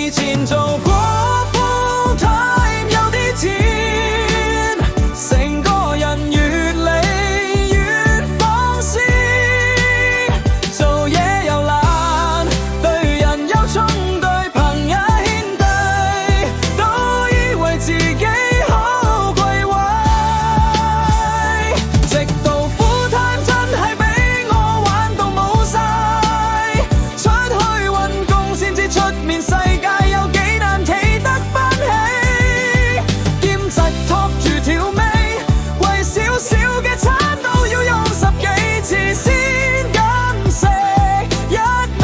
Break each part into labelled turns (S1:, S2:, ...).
S1: 以前做過 full time 有啲錢，成個人越嚟越放肆，做嘢又懶，對人又衝，對朋友獻帝，都以為自己好貴位，直到 full time 真係俾我玩到冇晒，出去運工先知出面世界有幾難企得返起，兼職托住條尾，貴少少嘅餐都要用10幾次先敢食一味。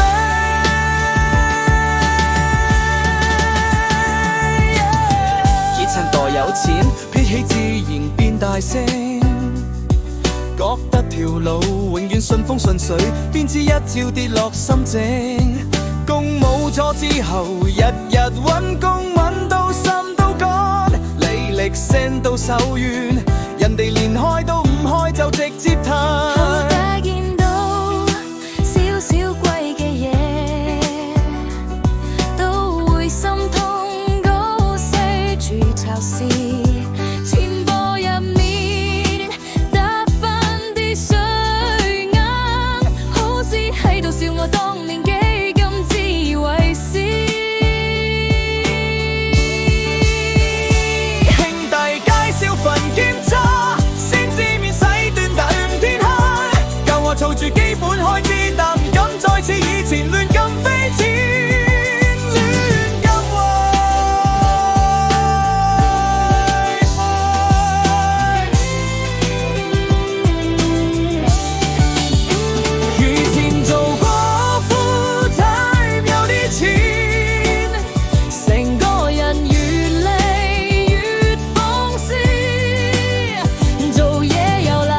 S1: 結襯代有錢，脾氣自然變大聲，覺得條路永遠順風順水，邊知一朝跌落心井。工冇咗之後，日日揾工揾到心都乾，履歷 send 到手軟，人哋連開都唔開就直接彈。
S2: 大見到少少貴嘅嘢，都會心痛高勢住巢時。錢波入面得返啲水銀，好似喺度笑我當年幾咁自以為是。
S1: 兄弟介紹份兼職，先知免洗短大5天黑，教我儲住基本開支，但唔敢再似以前亂咁飛錢，亂咁壞。以前做過 full time 有啲錢，
S2: 成個人越嚟越放肆，做嘢又懶，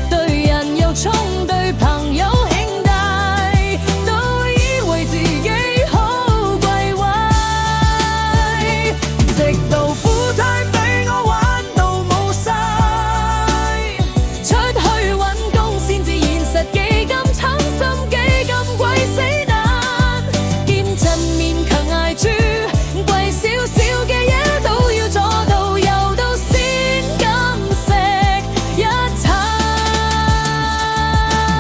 S2: 對人又衝，對朋友兄弟，都以為自己好貴位，
S1: 直到 full time 俾我玩到冇晒，
S2: 出去揾工先知現實幾咁慘心，幾咁鬼死難，兼襯勉強捱住，貴少少嘅嘢都要左到右到先敢食一餐。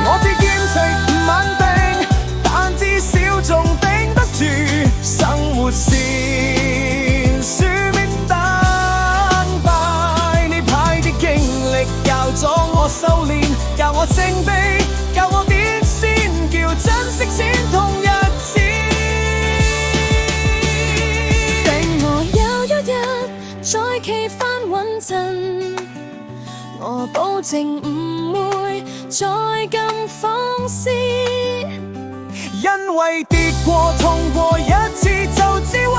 S1: 我知兼職唔穩定，但至少仲頂得住，生活線書面單敗。呢排啲經歷教咗我修煉，教我正秘，教我點先叫珍惜錢同日子。
S2: 等我有一日再企返穩陣，我保證唔會再咁放肆。
S1: 因為跌過痛過一次就知溫